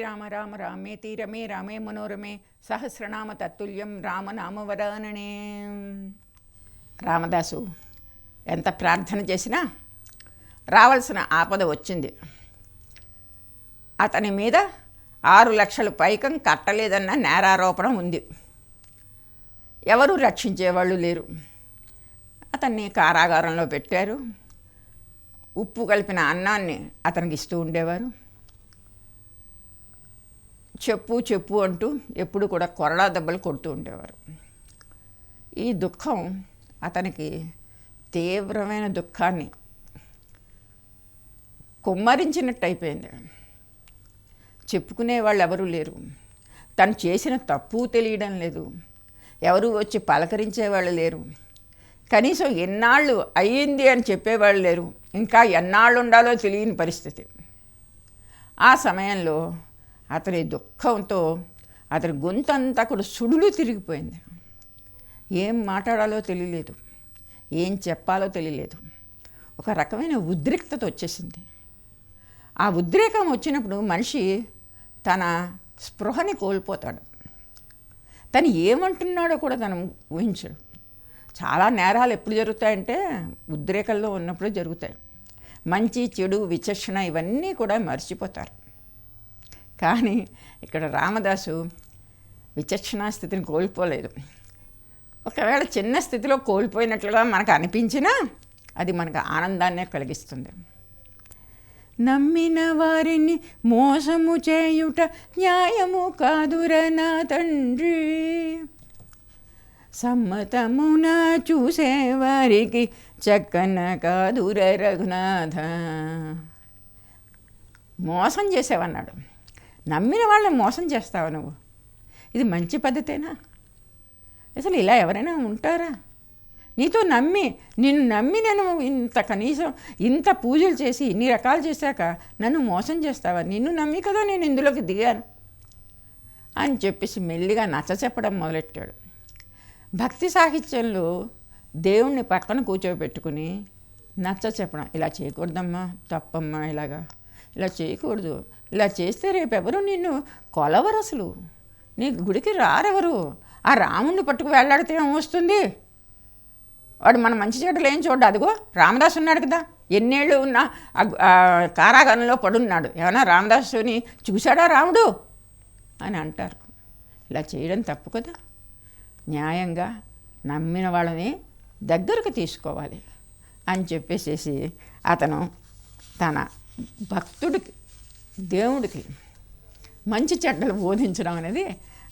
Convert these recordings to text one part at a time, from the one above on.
రామ రామ రామేతి రమే రామే మనోరమే సహస్రనామ తత్తుల్యం రామనామవరాననే. రామదాసు ఎంత ప్రార్థన చేసినా రావాల్సిన ఆపద వచ్చింది. అతని మీద 6 లక్షల పైకం కట్టలేదన్న నేరారోపణ ఉంది. ఎవరూ రక్షించేవాళ్ళు లేరు. అతన్ని కారాగారంలో పెట్టారు. ఉప్పు కలిపిన అన్నాన్ని అతనికి ఇస్తూ ఉండేవారు. చెప్పు చెప్పు అంటూ ఎప్పుడు కూడా కొరడా దెబ్బలు కొడుతూ ఉండేవారు. ఈ దుఃఖం అతనికి తీవ్రమైన దుఃఖాన్ని కుమ్మరించినట్టు అయిపోయింది. చెప్పుకునే వాళ్ళు ఎవరూ లేరు. తను చేసిన తప్పు తెలియడం లేదు. ఎవరు వచ్చి పలకరించేవాళ్ళు లేరు. కనీసం ఎన్నాళ్ళు అయ్యింది అని చెప్పేవాళ్ళు లేరు. ఇంకా ఎన్నాళ్ళు ఉండాలో తెలియని పరిస్థితి. ఆ సమయంలో అతని దుఃఖంతో అతని గొంతంతా కూడా సుడులు తిరిగిపోయింది. ఏం మాట్లాడాలో తెలియలేదు, ఏం చెప్పాలో తెలియలేదు. ఒక రకమైన ఉద్రిక్తత వచ్చేసింది. ఆ ఉద్రేకం వచ్చినప్పుడు మనిషి తన స్పృహని కోల్పోతాడు. తను ఏమంటున్నాడో కూడా తను ఊహించడు. చాలా నేరాలు ఎప్పుడు జరుగుతాయంటే ఉద్రేకంలో ఉన్నప్పుడు జరుగుతాయి. మంచి చెడు విచక్షణ ఇవన్నీ కూడా మర్చిపోతారు. కానీ ఇక్కడ రామదాసు విచక్షణా స్థితిని కోల్పోలేదు. ఒకవేళ చిన్న స్థితిలో కోల్పోయినట్లుగా మనకు అనిపించినా అది మనకు ఆనందాన్నే కలిగిస్తుంది. నమ్మిన వారిని మోసము చేయుట న్యాయము కాదురా నా తండ్రి, సమ్మతమున చూసేవారికి చక్కన కాదుర రఘునాథ. మోసం చేసేవన్నాడు. నమ్మిన వాళ్ళని మోసం చేస్తావు నువ్వు. ఇది మంచి పద్ధతేనా? అసలు ఇలా ఎవరైనా ఉంటారా? నీతో నిన్ను నమ్మి నేను కనీసం ఇంత పూజలు చేసి ఇన్ని రకాలు చేశాక నన్ను మోసం చేస్తావా? నిన్ను నమ్మి కదా నేను ఇందులోకి దిగాను అని చెప్పేసి మెల్లిగా నచ్చ చెప్పడం మొదలెట్టాడు. భక్తి సాహిత్యంలో దేవుణ్ణి పక్కన కూర్చోబెట్టుకుని నచ్చ చెప్పడం, ఇలా చేయకూడదమ్మా, తప్పమ్మా, ఇలా చేయకూడదు, ఇలా చేస్తే రేపెవరు నిన్ను కొలవరు, అసలు నీ గుడికి రారెవరు. ఆ రాముణ్ణి పట్టుకు వెళ్ళాడితే ఏమొస్తుంది? వాడు మన మంచి చెడ్డలు ఏం చూడ్డా. అదిగో రామదాసు ఉన్నాడు కదా, ఎన్నేళ్ళు ఉన్న కారాగారంలో పడున్నాడు. ఏమన్నా రామదాసుని చూశాడా రాముడు అని అంటారు. ఇలా చేయడం తప్పు కదా. న్యాయంగా నమ్మిన వాళ్ళని దగ్గరకు తీసుకోవాలి అని చెప్పేసేసి అతను తన భక్తుడికి, దేవుడికి మంచి చెడ్డలు బోధించడం అనేది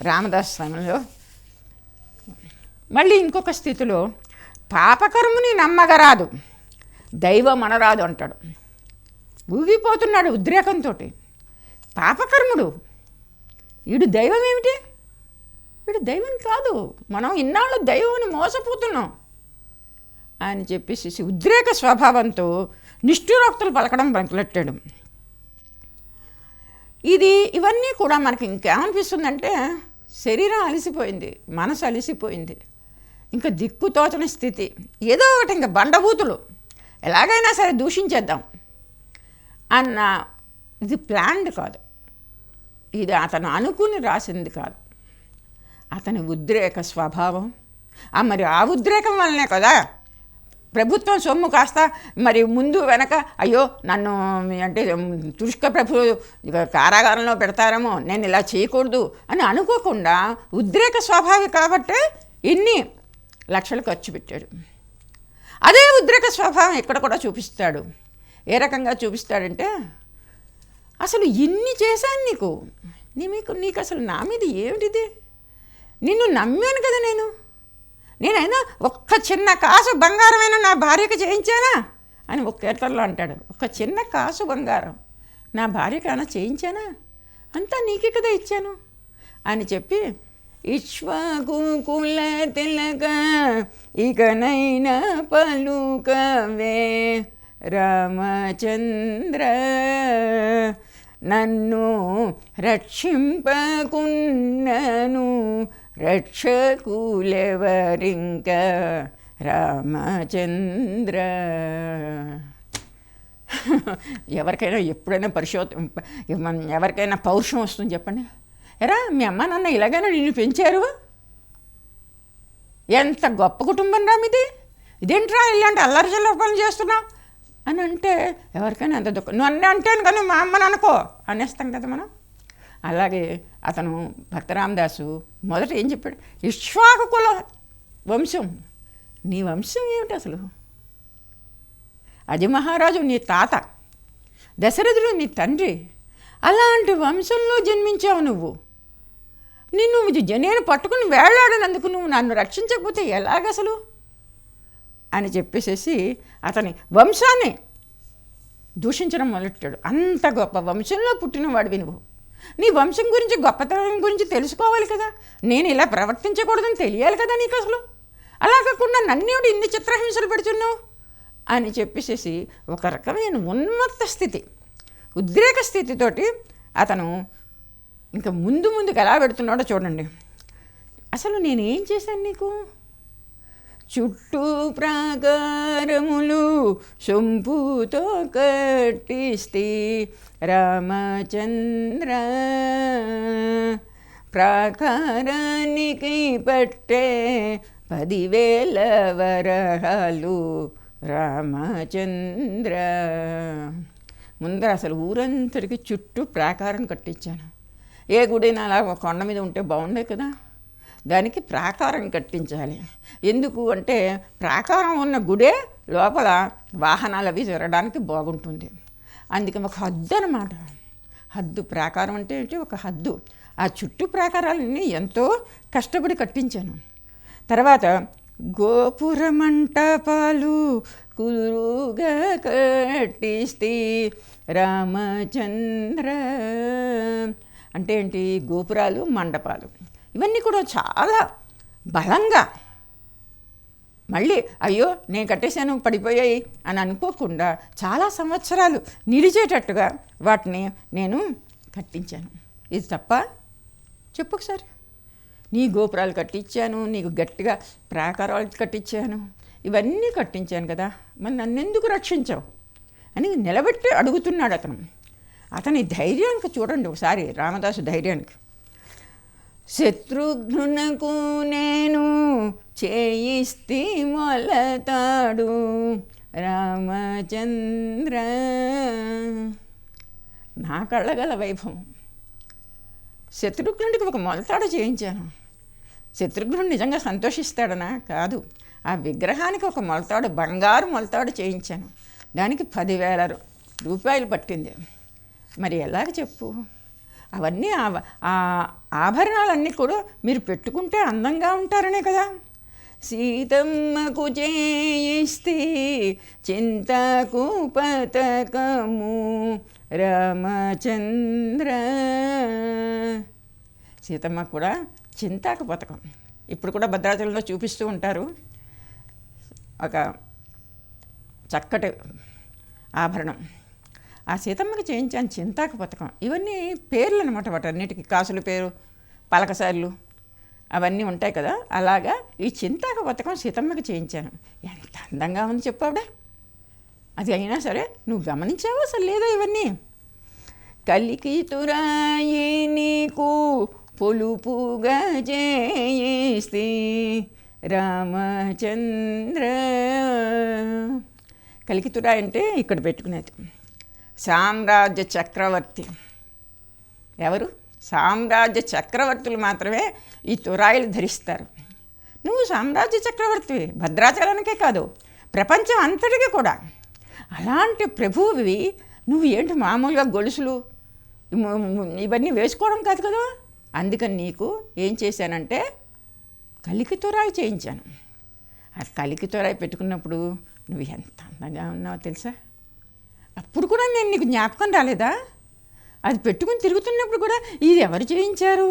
రామదాసు సమయంలో. మళ్ళీ ఇంకొక స్థితిలో పాపకర్ముని నమ్మగరాదు, దైవం అనరాదు అంటాడు. ఊగిపోతున్నాడు ఉద్రేకంతో. పాపకర్ముడు, వీడు దైవం ఏమిటి? వీడు దైవం కాదు, మనం ఇన్నాళ్ళు దైవాన్ని మోసపోతున్నాం అని చెప్పేసి ఉద్రేక స్వభావంతో నిష్ఠురోక్తులు పలకడం మొదలెట్టాడు. ఇవన్నీ కూడా మనకి ఇంకేమనిపిస్తుందంటే శరీరం అలసిపోయింది, మనసు అలసిపోయింది, ఇంకా దిక్కుతోచని స్థితి. ఏదో ఒకటి ఇంకా బండబూతులు ఎలాగైనా సరే దూషించేద్దాం అన్న, ఇది ప్లాన్డ్ కాదు, ఇది అతను అనుకుని రాసింది కాదు. అతని ఉద్రేక స్వభావం. మరి ఆ ఉద్రేకం వల్లనే కదా ప్రభుత్వం సొమ్ము కాస్త మరి ముందు వెనక అయ్యో నన్ను అంటే తురుష్క ప్రభు కారాగారంలో పెడతారేమో, నేను ఇలా చేయకూడదు అని అనుకోకుండా ఉద్రేక స్వభావి కాబట్టే ఎన్ని లక్షలు ఖర్చు పెట్టాడు. అదే ఉద్రేక స్వభావం ఇక్కడ కూడా చూపిస్తాడు. ఏ రకంగా చూపిస్తాడంటే, అసలు ఇన్ని చేశాను నీకు అసలు నా మీద ఏమిటిది? నిన్ను నమ్మాను కదా నేనైనా ఒక్క చిన్న కాసు బంగారమైనా నా భార్యకి చేయించానా అని ఒక కీర్తనలో అంటాడు. ఒక చిన్న కాసు బంగారం నా భార్యకైనా చేయించానా? అంతా నీకే కదా ఇచ్చాను అని చెప్పి, ఇక్ష్వాకుకుల తిలక ఇకనైనా పలుకవే రామచంద్ర, నన్ను రక్షింపకున్నను రక్షకులెవరింక రామచంద్ర. ఎవరికైనా ఎప్పుడైనా ఎవరికైనా పౌరుషం వస్తుంది చెప్పండి. ఎరా మీ అమ్మ నాన్న ఇలాగైనా నిన్ను పెంచారు, ఎంత గొప్ప కుటుంబం రా మీది, ఇదేంట్రా ఇలాంటి అల్లరి చిల్లర పనులు చేస్తున్నావు అని అంటే ఎవరికైనా ఎంత దుఃఖం. నువ్వు అన్నీ అంటాను కానీ మా అమ్మని అనుకో అనేస్తాం కదా మనం. అలాగే అతను భక్త రామదాసు మొదట ఏం చెప్పాడు, ఇక్ష్వాకు కుల వంశం. నీ వంశం ఏమిటి అసలు? అజ మహారాజు నీ తాత, దశరథుడు నీ తండ్రి, అలాంటి వంశంలో జన్మించావు నువ్వు. నేను పట్టుకుని వేళ్లాడినందుకు నువ్వు నన్ను రక్షించకపోతే ఎలాగసలు అని చెప్పేసేసి అతని వంశాన్ని దూషించడం మొదలెట్టాడు. అంత గొప్ప వంశంలో పుట్టినవాడివి నువ్వు, నీ వంశం గురించి గొప్పతనం గురించి తెలుసుకోవాలి కదా, నేను ఇలా ప్రవర్తించకూడదని తెలియాలి కదా నీకు అసలు, అలా కాకుండా నన్నేమిటి ఇన్ని చిత్రహింసలు పెడుతున్నావు అని చెప్పేసేసి ఒక రకమైన ఉన్మత్త స్థితి, ఉద్రేక స్థితితోటి అతను ఇంకా ముందుకు ఎలా పెడుతున్నాడో చూడండి. అసలు నేనేం చేశాను నీకు? చుట్టూ ప్రాకారములు సొంపుతో కట్టిస్తే రామచంద్ర, ప్రాకారానికి పట్టే 10,000 వరహాలు రామచంద్ర. ముందర అసలు ఊరంతరికి చుట్టూ ప్రాకారం కట్టించాను. ఏ గుడినా అలా ఒక కొండ మీద ఉంటే బాగుండే కదా, దానికి ప్రాకారం కట్టించాలి. ఎందుకు అంటే ప్రాకారం ఉన్న గుడే లోపల వాహనాలు అవి జరగడానికి బాగుంటుంది. అందుకే ఒక హద్దు అన్నమాట. హద్దు, ప్రాకారం అంటే ఏంటి, ఒక హద్దు. ఆ చుట్టూ ప్రాకారాలన్నీ ఎంతో కష్టపడి కట్టించాను. తర్వాత గోపుర మంటపాలు కురుగా కట్టిస్తే రామచంద్ర. అంటే ఏంటి, గోపురాలు మండపాలు ఇవన్నీ కూడా చాలా బలంగా, మళ్ళీ అయ్యో నేను కట్టేశాను పడిపోయాయి అని అనుకోకుండా చాలా సంవత్సరాలు నిలిచేటట్టుగా వాటిని నేను కట్టించాను. ఇది తప్ప చెప్పు ఒకసారి. నీ గోపురాలు కట్టించాను, నీకు గట్టిగా ప్రాకారాలు కట్టించాను, ఇవన్నీ కట్టించాను కదా, మరి నన్నెందుకు రక్షించావు అని నిలబెట్టి అడుగుతున్నాడు అతను. అతని ధైర్యానికి చూడండి ఒకసారి, రామదాసు ధైర్యానికి. శత్రుఘ్నునకు నేను చేయిస్తే మొలతాడు రామచంద్ర. నా కళ్ళగల వైభవం. శత్రుఘ్నుడికి ఒక మొలతాడు చేయించాను. శత్రుఘ్నుడు నిజంగా సంతోషిస్తాడనా? కాదు. ఆ విగ్రహానికి ఒక మొలతాడు, బంగారు మొలతాడు చేయించాను. దానికి 10,000 రూపాయలు పట్టింది. మరి ఎలాగ చెప్పు? అవన్నీ ఆ ఆభరణాలన్నీ కూడా మీరు పెట్టుకుంటే అందంగా ఉంటారనే కదా. సీతమ్మకు చేయిస్తే చింతకు పతకము రామచంద్ర. సీతమ్మ కూడా చింతాకు పతకం ఇప్పుడు కూడా భద్రాచలంలో చూపిస్తూ ఉంటారు. ఒక చక్కటి ఆభరణం ఆ సీతమ్మకి చేయించాను, చింతాకు పథకం. ఇవన్నీ పేర్లు అనమాట, వాటన్నిటికీ కాసుల పేరు, పలకసార్లు అవన్నీ ఉంటాయి కదా. అలాగా ఈ చింతాకు పథకం సీతమ్మకి చేయించాను. ఎంత అందంగా ఉంది చెప్పావిడ. అది అయినా సరే నువ్వు గమనించావా అసలు లేదా? ఇవన్నీ కలికి తురాయి నీకు పొలుపుగా చేయిస్తే రామచంద్ర. కలికితురాయి అంటే ఇక్కడ పెట్టుకునేది. సామ్రాజ్య చక్రవర్తి ఎవరు? సామ్రాజ్య చక్రవర్తులు మాత్రమే ఈ తురాయిలు ధరిస్తారు. నువ్వు సామ్రాజ్య చక్రవర్తివి, భద్రాచలానికే కాదు ప్రపంచం అంతటికీ కూడా. అలాంటి ప్రభువువి నువ్వు ఏంటి మామూలుగా గొలుసులు ఇవన్నీ వేసుకోవడం కాదు కదా. అందుకని నీకు ఏం చేశానంటే కలికి తురాయి చేయించాను. ఆ కలికి తురాయి పెట్టుకున్నప్పుడు నువ్వు ఎంత అందంగా ఉన్నావో తెలుసా. అప్పుడు కూడా నేను నీకు జ్ఞాపకం రాలేదా? అది పెట్టుకుని తిరుగుతున్నప్పుడు కూడా ఇది ఎవరు చేయించారు,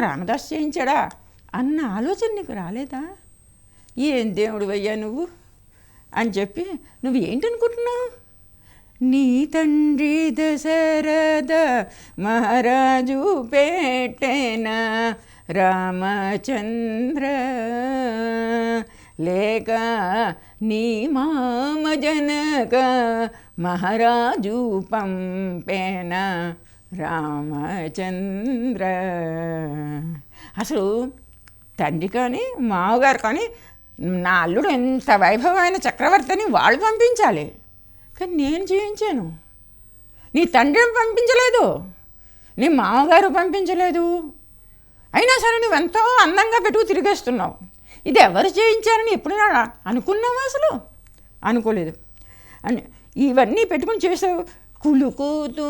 రామదాసు చేయించాడా అన్న ఆలోచన నీకు రాలేదా? ఏం దేవుడు అయ్యా నువ్వు అని చెప్పి నువ్వు ఏంటనుకుంటున్నావు? నీ తండ్రి దశరథ మహారాజు పెట్టేనా రామచంద్ర, లేక నీ మామ జనక మహారాజు పంపేన రామచంద్ర. అసలు తండ్రి కానీ మామగారు కానీ నా అల్లుడు ఎంత వైభవమైన చక్రవర్తిని వాళ్ళు పంపించాలి, కానీ నేను చేయించాను. నీ తండ్రి పంపించలేదు, నీ మామగారు పంపించలేదు, అయినా సరే నువ్వు ఎంతో అందంగా పెట్టుకు తిరిగేస్తున్నావు. ఇది ఎవరు చేయించారని ఎప్పుడైనా అనుకున్నావా? అసలు అనుకోలేదు. అని ఇవన్నీ పెట్టుకుని చేసావు. కులుకుతూ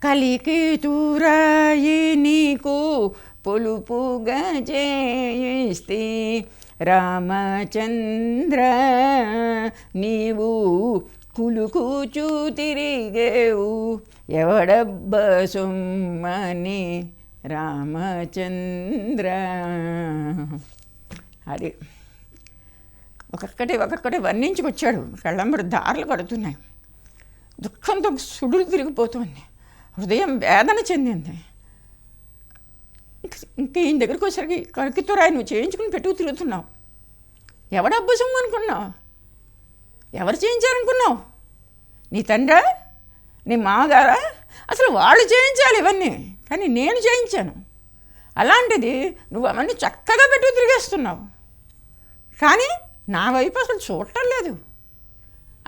కలికితురాయి నీకు పొలుపుగా చేయిస్తే రామచంద్ర, నీవు కులుకుచూ తిరిగేవు ఎవడబ్బ సొమ్మని రామచంద్ర. అది ఒక్కొక్కటి వర్ణించుకొచ్చాడు. కళ్ళంబడి దారులు కడుతున్నాయి, దుఃఖంతో సుడులు తిరిగిపోతుంది, హృదయం వేదన చెందింది. ఇంక ఈయన దగ్గరికి వచ్చేసరికి కలికితురాయి నువ్వు చేయించుకుని పెట్టుకు తిరుగుతున్నావు. ఎవడబ్బ సొమ్ము అనుకున్నావు? ఎవరు చేయించారనుకున్నావు? నీ తండ్రా, నీ మామగారా? అసలు వాళ్ళు చేయించాలి ఇవన్నీ, కానీ నేను చేయించాను. అలాంటిది నువ్వు అవన్నీ చక్కగా పెట్టుకు తిరిగేస్తున్నావు, కానీ నా వైపు అసలు చూడటం లేదు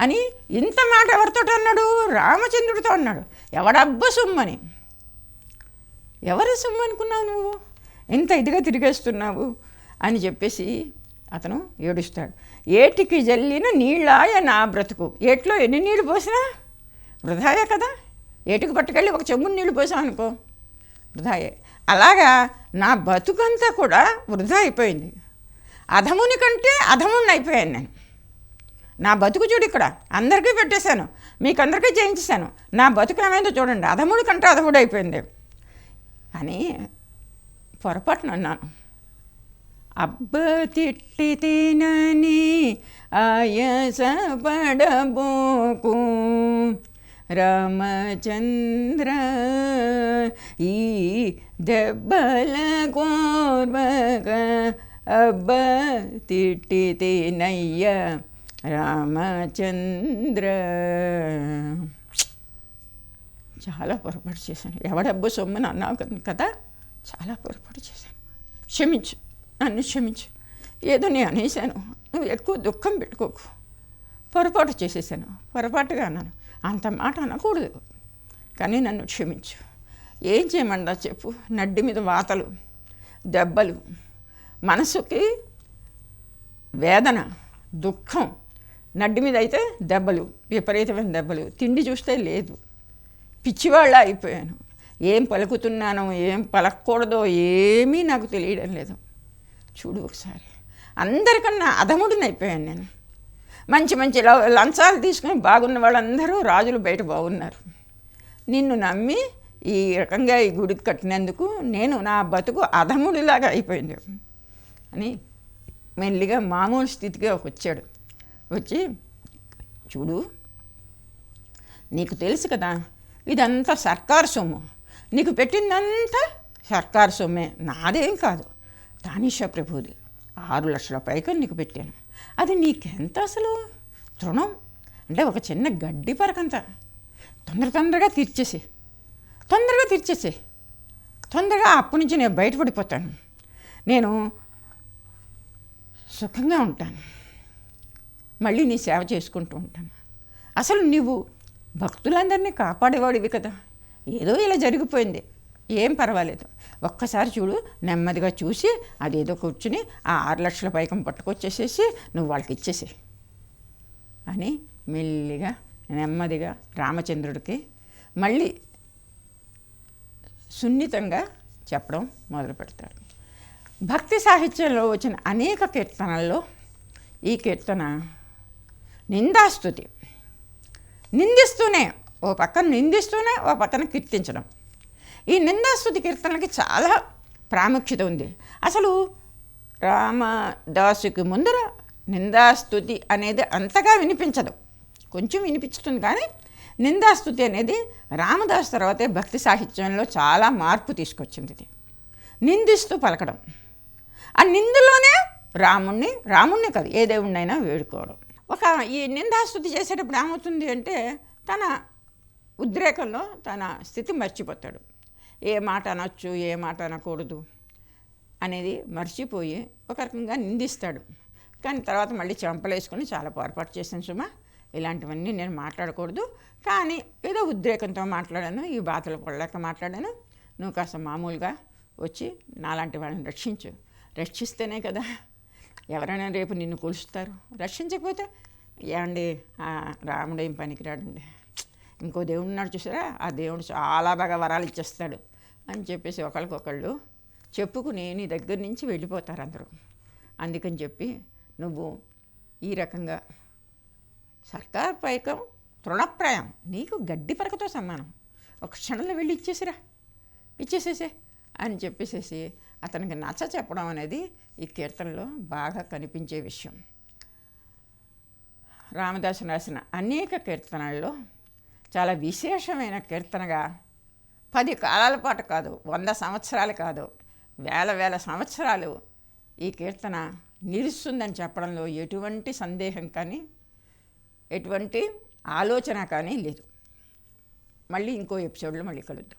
అని ఇంత మాట ఎవరితో అన్నాడు? రామచంద్రుడితో అన్నాడు. ఎవడబ్బ సొమ్మని. ఎవరి సొమ్ము అనుకున్నావు నువ్వు? ఇంత ఇదిగా తిరిగేస్తున్నావు అని చెప్పేసి అతను ఏడుస్తాడు. ఏటికి జల్లిన నీళ్ళాయ నా బ్రతుకు. ఏట్లో ఎన్ని నీళ్ళు పోసినా వృధాయే కదా. ఏటికి పట్టుకెళ్ళి ఒక చెంబుని నీళ్ళు పోసాం అనుకో, వృధాయే. అలాగా నా బతుకంతా కూడా వృధా అయిపోయింది. అధముని కంటే అధముని అయిపోయాను నేను. నా బతుకు చూడు, ఇక్కడ అందరికీ పెట్టేశాను, మీకు అందరికీ చేయించేశాను. నా బతుకు ఏమైందో చూడండి, అధముడి కంటే అధముడు అయిపోయింది అని పొరపాటున అన్నాను. అబ్బ తిట్టి తినని ఆయస పడబోకు రామచంద్ర, ఈ దెబ్బల కోర్వక అబ్బ తిట్టి తినయ్య రామచంద్ర. చాలా పొరపాటు చేశాను. ఎవడబ్బు సొమ్ముని అన్నావు కదా, చాలా పొరపాటు చేశాను. క్షమించు, నన్ను క్షమించు. ఏదో నేను అనేసాను, నువ్వు ఎక్కువ దుఃఖం పెట్టుకోకు. పొరపాటు చేసేసాను, పొరపాటుగా అన్నాను. అంత మాట అనకూడదు, కానీ నన్ను క్షమించు. ఏం చేయమండా చెప్పు? నడ్డి మీద వాతలు, దెబ్బలు, మనసుకి వేదన, దుఃఖం. నడ్డి మీద అయితే దెబ్బలు, విపరీతమైన దెబ్బలు. తిండి చూస్తే లేదు, పిచ్చివాళ్ళ అయిపోయాను. ఏం పలుకుతున్నానో ఏం పలకూడదో ఏమీ నాకు తెలియడం లేదు. చూడు ఒకసారి, అందరికన్నా అధముడిని అయిపోయాను నేను. మంచి మంచి లంచాలు తీసుకుని బాగున్న వాళ్ళందరూ రాజులు బయట బాగున్నారు. నిన్ను నమ్మి ఈ రకంగా ఈ గుడికి కట్టినందుకు నేను నా బతుకు అధముడిలాగా అయిపోయింది అని మెల్లిగా మామూలు స్థితిగా వచ్చాడు. వచ్చి చూడు, నీకు తెలుసు కదా ఇదంతా సర్కారు సొమ్ము, నీకు పెట్టిందంతా సర్కారు సొమ్మే, నాదేం కాదు, తానీషా ప్రభుది. 6 లక్షల పైగా నీకు పెట్టాను. అది నీకెంత అసలు తృణం అంటే ఒక చిన్న గడ్డి పరకంత. తొందరగా తీర్చేసి తొందరగా అప్పటి నుంచి నేను బయటపడిపోతాను, నేను సుఖంగా ఉంటాను, మళ్ళీ నీ సేవ చేసుకుంటూ ఉంటాను. అసలు నువ్వు భక్తులందరినీ కాపాడేవాడివి కదా, ఏదో ఇలా జరిగిపోయింది, ఏం పర్వాలేదు, ఒక్కసారి చూడు, నెమ్మదిగా చూసి అదేదో కూర్చుని ఆ 6 లక్షల పైకం పట్టుకొచ్చేసేసి నువ్వు వాళ్ళకి ఇచ్చేసి అని మెల్లిగా నెమ్మదిగా రామచంద్రుడికి మళ్ళీ సున్నితంగా చెప్పడం మొదలు పెడతాడు. భక్తి సాహిత్యంలో వచ్చిన అనేక కీర్తనల్లో ఈ కీర్తన నిందాస్తుతి, నిందిస్తూనే ఓ పక్కన నిందిస్తూనే ఓ పక్కన కీర్తించడం. ఈ నిందాస్తుతి కీర్తనలకి చాలా ప్రాముఖ్యత ఉంది. అసలు రామదాసుకి ముందర నిందాస్తుతి అనేది అంతగా వినిపించదు, కొంచెం వినిపిస్తుంది, కానీ నిందాస్తుతి అనేది రామదాసు తర్వాతే భక్తి సాహిత్యంలో చాలా మార్పు తీసుకొచ్చింది. ఇది నిందిస్తూ పలకడం, ఆ నిందులోనే రాముణ్ణి కాదు ఏ దేవుణ్ణైనా వేడుకోవడం. ఒక ఈ నిందాస్తుతి చేసేటప్పుడు ఏమవుతుంది అంటే తన ఉద్రేకంలో తన స్థితి మర్చిపోతాడు. ఏ మాట అనొచ్చు, ఏ మాట అనకూడదు అనేది మర్చిపోయి ఒక రకంగా నిందిస్తాడు. కానీ తర్వాత మళ్ళీ చెంపలేసుకొని చాలా పొరపాటు చేశాను సుమా, ఇలాంటివన్నీ నేను మాట్లాడకూడదు, కానీ ఏదో ఉద్రేకంతో మాట్లాడాను, ఈ బాధలు పడలేక మాట్లాడాను, నువ్వు కాస్త మామూలుగా వచ్చి నాలాంటి వాళ్ళని రక్షిస్తేనే కదా ఎవరైనా రేపు నిన్ను కొలుస్తారు. రక్షించకపోతే ఏమండి రాముడు ఏం పనికిరాడండి, ఇంకో దేవుడు ఉన్నాడు చూసారా, ఆ దేవుడు చాలా బాగా వరాలు ఇచ్చేస్తాడు అని చెప్పేసి ఒకరికొకళ్ళు చెప్పుకుని నీ దగ్గర నుంచి వెళ్ళిపోతారు అందరూ. అందుకని చెప్పి నువ్వు ఈ రకంగా సర్కార్ పైకం తృణప్రాయం, నీకు గడ్డి పరకతో సమానం, ఒక క్షణంలో వెళ్ళి ఇచ్చేసేసే అని చెప్పేసేసి అతనికి నచ్చ చెప్పడం అనేది ఈ కీర్తనలో బాగా కనిపించే విషయం. రామదాసు రాసిన అనేక కీర్తనల్లో చాలా విశేషమైన కీర్తనగా 10 కాలాల పాటు కాదు, 100 సంవత్సరాలు కాదు, వేల సంవత్సరాలు ఈ కీర్తన నిలుస్తుందని చెప్పడంలో ఎటువంటి సందేహం కానీ ఎటువంటి ఆలోచన కానీ లేదు. మళ్ళీ ఇంకో ఎపిసోడ్లో మళ్ళీ కలుద్దాం.